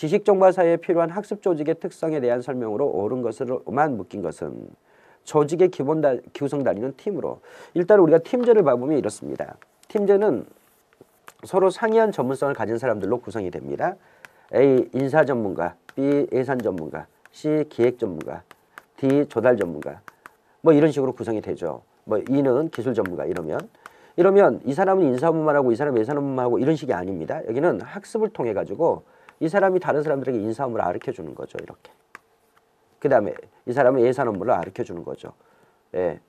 지식 정보 사이에 필요한 학습 조직의 특성에 대한 설명으로 옳은 것으로만 묶인 것은 조직의 기본 구성 단위는 팀으로. 일단 우리가 팀제를 봐보면 이렇습니다. 팀제는 서로 상이한 전문성을 가진 사람들로 구성이 됩니다. A. 인사 전문가, B. 예산 전문가, C. 기획 전문가, D. 조달 전문가. 뭐 이런 식으로 구성이 되죠. 뭐 E는 기술 전문가 이러면 이 사람은 인사 업무만 하고 이 사람은 예산 업무만 하고 이런 식이 아닙니다. 여기는 학습을 통해 가지고 이 사람이 다른 사람들에게 인사 업무를 가르쳐 주는 거죠. 이렇게. 그 다음에 이 사람은 예산 업무를 가르쳐 주는 거죠. 예.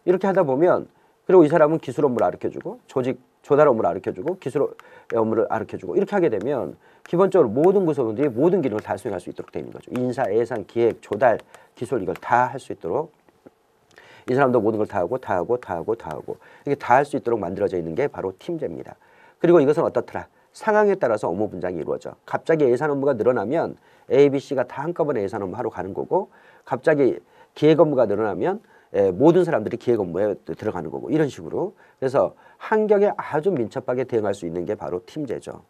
이렇게 하다 보면 그리고 이 사람은 기술 업무를 가르쳐 주고 조달 업무를 가르쳐 주고 기술 업무를 가르쳐 주고 이렇게 하게 되면 기본적으로 모든 구성원들이 모든 기능을 다 수행할 수 있도록 되어 있는 거죠. 인사, 예산, 기획, 조달, 기술 이걸 다 할 수 있도록 이 사람도 모든 걸 다 하고 이렇게 다 할 수 있도록 만들어져 있는 게 바로 팀제입니다. 그리고 이것은 어떻더라? 상황에 따라서 업무 분장이 이루어져. 갑자기 예산 업무가 늘어나면 A, B, C가 다 한꺼번에 예산 업무 하러 가는 거고 갑자기 기획 업무가 늘어나면 모든 사람들이 기획 업무에 들어가는 거고 이런 식으로. 그래서 환경에 아주 민첩하게 대응할 수 있는 게 바로 팀제죠.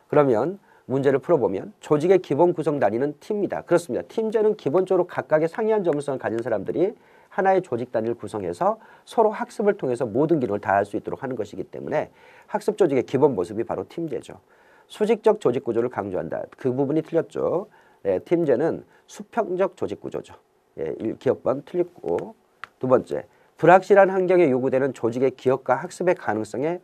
그러면 문제를 풀어보면 조직의 기본 구성 단위는 팀입니다. 그렇습니다. 팀제는 기본적으로 각각의 상이한 전문성을 가진 사람들이 하나의 조직 단위를 구성해서 서로 학습을 통해서 모든 기능을 다 할 수 있도록 하는 것이기 때문에 학습 조직의 기본 모습이 바로 팀제죠. 수직적 조직 구조를 강조한다. 그 부분이 틀렸죠. 팀제는 수평적 조직 구조죠. 기억번 틀렸고. 두 번째, 불확실한 환경에 요구되는 조직의 기억과 학습의 가능성에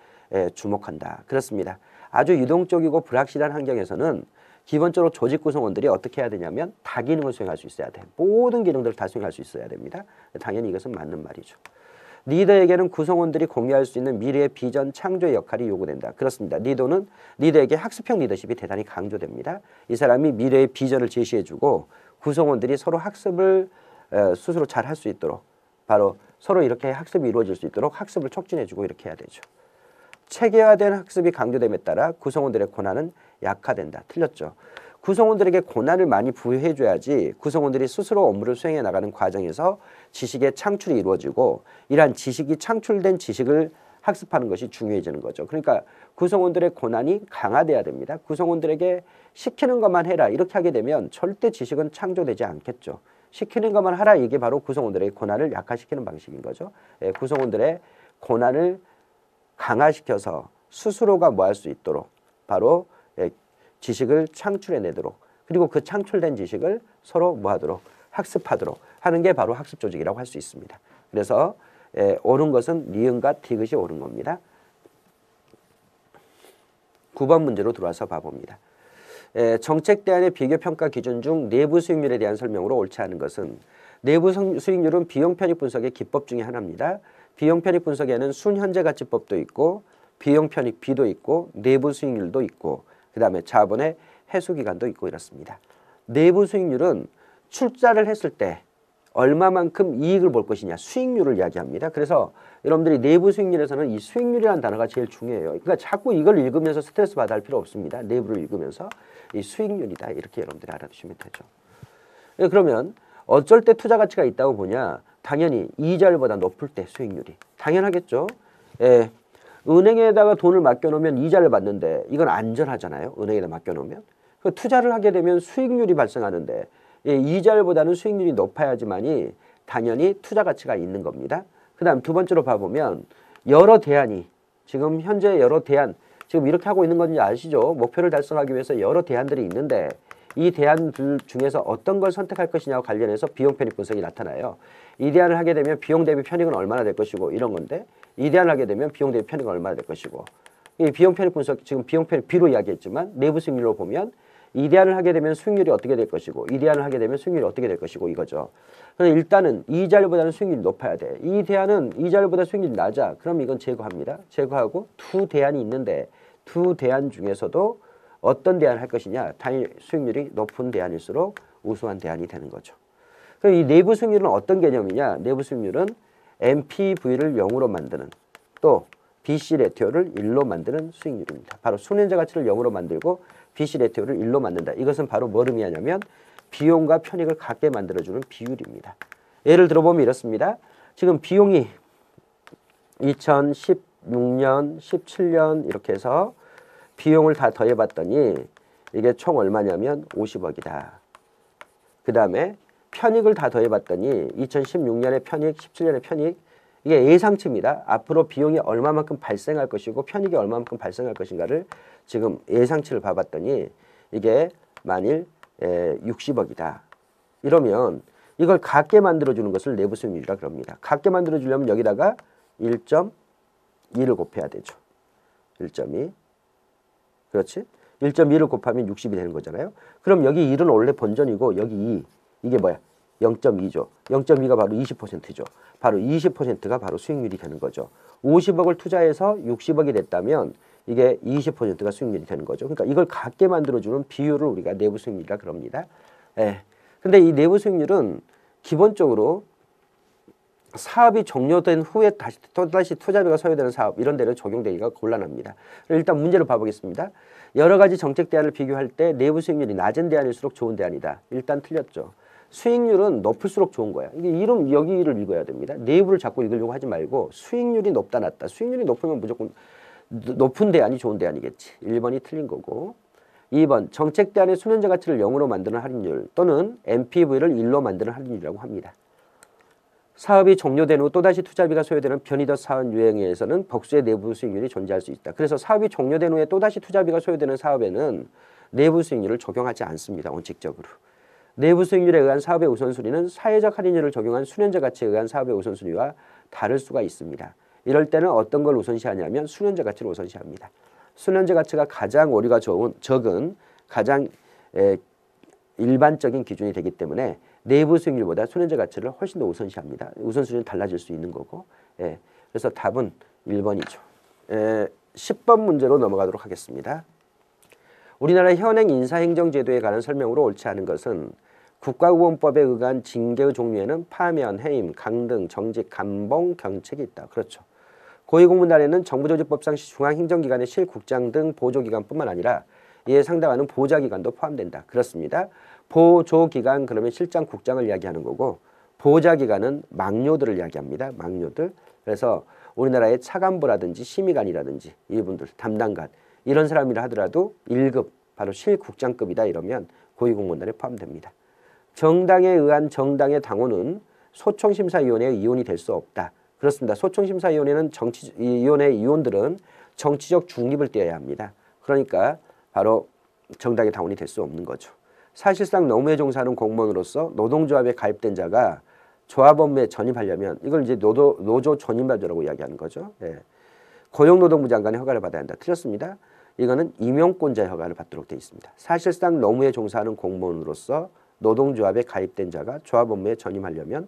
주목한다. 그렇습니다. 아주 유동적이고 불확실한 환경에서는 기본적으로 조직 구성원들이 어떻게 해야 되냐면 다 기능을 수행할 수 있어야 돼. 모든 기능들을 다 수행할 수 있어야 됩니다. 당연히 이것은 맞는 말이죠. 리더에게는 구성원들이 공유할 수 있는 미래의 비전 창조의 역할이 요구된다. 그렇습니다. 리더에게 학습형 리더십이 대단히 강조됩니다. 이 사람이 미래의 비전을 제시해주고 구성원들이 서로 학습을 스스로 잘 할 수 있도록 바로 서로 이렇게 학습이 이루어질 수 있도록 학습을 촉진해주고 이렇게 해야 되죠. 체계화된 학습이 강조됨에 따라 구성원들의 권한은 약화된다. 틀렸죠. 구성원들에게 권한을 많이 부여해줘야지 구성원들이 스스로 업무를 수행해 나가는 과정에서 지식의 창출이 이루어지고 이러한 지식이 창출된 지식을 학습하는 것이 중요해지는 거죠. 그러니까 구성원들의 권한이 강화돼야 됩니다. 구성원들에게 시키는 것만 해라 이렇게 하게 되면 절대 지식은 창조되지 않겠죠. 시키는 것만 하라 이게 바로 구성원들의 권한을 약화시키는 방식인 거죠. 구성원들의 권한을 강화시켜서 스스로가 뭐 할 수 있도록 바로 지식을 창출해내도록 그리고 그 창출된 지식을 서로 뭐 하도록 학습하도록 하는 게 바로 학습 조직이라고 할 수 있습니다. 그래서 옳은 것은 니은과 디귿이 옳은 겁니다. 9번 문제로 들어와서 봐봅니다. 정책 대안의 비교 평가 기준 중 내부 수익률에 대한 설명으로 옳지 않은 것은 내부 수익률은 비용 편익 분석의 기법 중에 하나입니다. 비용 편익 분석에는 순현재 가치법도 있고 비용 편익 비도 있고 내부 수익률도 있고 그 다음에 자본의 해수기간도 있고 이렇습니다. 내부 수익률은 출자를 했을 때 얼마만큼 이익을 볼 것이냐 수익률을 이야기합니다. 그래서 여러분들이 내부 수익률에서는 이 수익률이라는 단어가 제일 중요해요. 그러니까 자꾸 이걸 읽으면서 스트레스 받아야 할 필요 없습니다. 내부를 읽으면서 이 수익률이다 이렇게 여러분들이 알아두시면 되죠. 그러면 어쩔 때 투자 가치가 있다고 보냐 당연히 이자율보다 높을 때 수익률이 당연하겠죠. 은행에다가 돈을 맡겨놓으면 이자를 받는데 이건 안전하잖아요. 은행에다 맡겨놓으면. 그 투자를 하게 되면 수익률이 발생하는데 이자율보다는 수익률이 높아야지만이 당연히 투자 가치가 있는 겁니다. 그 다음 두 번째로 봐보면 여러 대안이 지금 현재 여러 대안 지금 이렇게 하고 있는 건지 아시죠? 목표를 달성하기 위해서 여러 대안들이 있는데 이 대안들 중에서 어떤 걸 선택할 것이냐와 관련해서 비용 편익 분석이 나타나요. 이 대안을 하게 되면 비용 대비 편익은 얼마나 될 것이고 이런 건데 이 대안을 하게 되면 비용 대비 편익은 얼마나 될 것이고 이 비용 편익 분석 지금 비용 편익 비로 이야기했지만 내부 수익률로 보면 이 대안을 하게 되면 수익률이 어떻게 될 것이고 이 대안을 하게 되면 수익률이 어떻게 될 것이고 이거죠. 그래서 일단은 이자율보다는 수익률이 높아야 돼. 이 대안은 이자율보다 수익률이 낮아. 그럼 이건 제거합니다. 제거하고 두 대안이 있는데 두 대안 중에서도 어떤 대안을 할 것이냐. 당연히 수익률이 높은 대안일수록 우수한 대안이 되는 거죠. 그럼 이 내부 수익률은 어떤 개념이냐. 내부 수익률은 NPV를 0으로 만드는 또 BC 레티오를 1로 만드는 수익률입니다. 바로 순현재 가치를 0으로 만들고 BC 레티오를 1로 만든다. 이것은 바로 뭘 의미하냐면 비용과 편익을 같게 만들어주는 비율입니다. 예를 들어보면 이렇습니다. 지금 비용이 2016년, 17년 이렇게 해서 비용을 다 더해봤더니 이게 총 얼마냐면 50억이다. 그 다음에 편익을 다 더해봤더니 2016년에 편익, 17년에 편익, 이게 예상치입니다. 앞으로 비용이 얼마만큼 발생할 것이고 편익이 얼마만큼 발생할 것인가를 지금 예상치를 봐봤더니 이게 만일 60억이다. 이러면 이걸 같게 만들어주는 것을 내부 수익률이라 그럽니다. 같게 만들어주려면 여기다가 1.2를 곱해야 되죠. 1.2. 그렇지? 1.2를 곱하면 60이 되는 거잖아요. 그럼 여기 1은 원래 본전이고 여기 2. 이게 뭐야? 0.2죠. 0.2가 바로 20%죠. 바로 20%가 바로 수익률이 되는 거죠. 50억을 투자해서 60억이 됐다면 이게 20%가 수익률이 되는 거죠. 그러니까 이걸 같게 만들어주는 비율을 우리가 내부 수익률이라 그럽니다. 예. 근데 이 내부 수익률은 기본적으로 사업이 종료된 후에 또다시 투자비가 소요되는 사업 이런 데는 적용되기가 곤란합니다. 일단 문제를 봐보겠습니다. 여러 가지 정책 대안을 비교할 때 내부 수익률이 낮은 대안일수록 좋은 대안이다. 일단 틀렸죠. 수익률은 높을수록 좋은 거야. 이게 이름 여기를 읽어야 됩니다. 내부를 자꾸 읽으려고 하지 말고 수익률이 높다 낮다. 수익률이 높으면 무조건 높은 대안이 좋은 대안이겠지. 1번이 틀린 거고. 2번 정책 대안의 수면제 가치를 0으로 만드는 할인율 또는 NPV를 1로 만드는 할인율이라고 합니다. 사업이 종료된 후 또다시 투자비가 소요되는 변이더 사업 유형에서는 복수의 내부 수익률이 존재할 수 있다. 그래서 사업이 종료된 후에 또다시 투자비가 소요되는 사업에는 내부 수익률을 적용하지 않습니다. 원칙적으로. 내부 수익률에 의한 사업의 우선순위는 사회적 할인율을 적용한 수면제 가치에 의한 사업의 우선순위와 다를 수가 있습니다. 이럴 때는 어떤 걸 우선시하냐면 수면제 가치를 우선시합니다. 수면제 가치가 가장 오류가 적은 가장 일반적인 기준이 되기 때문에 내부 수익률보다 수면제 가치를 훨씬 더 우선시합니다. 우선순위는 달라질 수 있는 거고. 예, 그래서 답은 1번이죠. 10번 문제로 넘어가도록 하겠습니다. 우리나라 현행 인사행정제도에 관한 설명으로 옳지 않은 것은 국가구원법에 의한 징계의 종류에는 파면, 해임, 강등, 정직, 감봉, 경책이 있다. 그렇죠. 고위공무단에는 정부조직법상 중앙행정기관의 실국장 등 보조기관뿐만 아니라 이에 상당하는 보좌기관도 포함된다. 그렇습니다. 보조기관 그러면 실장, 국장을 이야기하는 거고 보좌기관은 막료들을 이야기합니다. 막료들. 그래서 우리나라의 차관보라든지 심의관이라든지 이분들 담당관 이런 사람이라 하더라도 1급 바로 실국장급이다 이러면 고위공무원단에 포함됩니다. 정당에 의한 정당의 당원은 소총심사위원회의 위원이 될 수 없다. 그렇습니다. 소총심사위원회는 위원회 위원들은 정치적 중립을 띄어야 합니다. 그러니까 바로 정당의 당원이 될 수 없는 거죠. 사실상 노무에 종사하는 공무원으로서 노동조합에 가입된 자가 조합업무에 전입하려면 이걸 이제 노조 전임반조라고 이야기하는 거죠. 예. 고용노동부 장관의 허가를 받아야 한다. 틀렸습니다. 이거는 임용권자의 허가를 받도록 되어 있습니다. 사실상 노무에 종사하는 공무원으로서 노동조합에 가입된 자가 조합업무에 전임하려면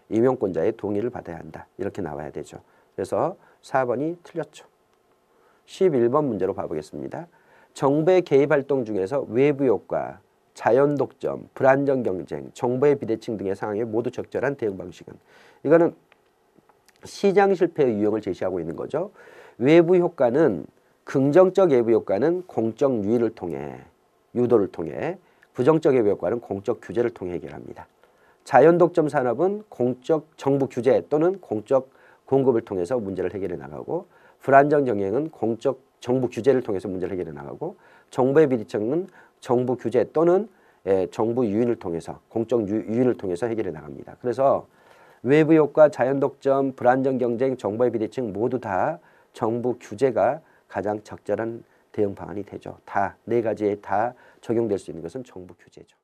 임용권자의 동의를 받아야 한다. 이렇게 나와야 되죠. 그래서 4번이 틀렸죠. 11번 문제로 봐보겠습니다. 정부의 개입활동 중에서 외부 효과, 자연 독점, 불안정 경쟁, 정보의 비대칭 등의 상황에 모두 적절한 대응 방식은 이거는 시장 실패의 유형을 제시하고 있는 거죠. 외부 효과는 긍정적 외부 효과는 공적 유의를 통해 유도를 통해 부정적 외부 효과는 공적 규제를 통해 해결합니다. 자연 독점 산업은 공적 정부 규제 또는 공적 공급을 통해서 문제를 해결해 나가고 불안정 경영은 공적 정부 규제를 통해서 문제를 해결해 나가고 정보의 비대칭은 정부 규제 또는 정부 유인을 통해서 공적 유인을 통해서 해결해 나갑니다. 그래서 외부 효과, 자연 독점, 불안정 경쟁, 정보의 비대칭 모두 다 정부 규제가 가장 적절한 대응 방안이 되죠. 다 네 가지에 다 적용될 수 있는 것은 정부 규제죠.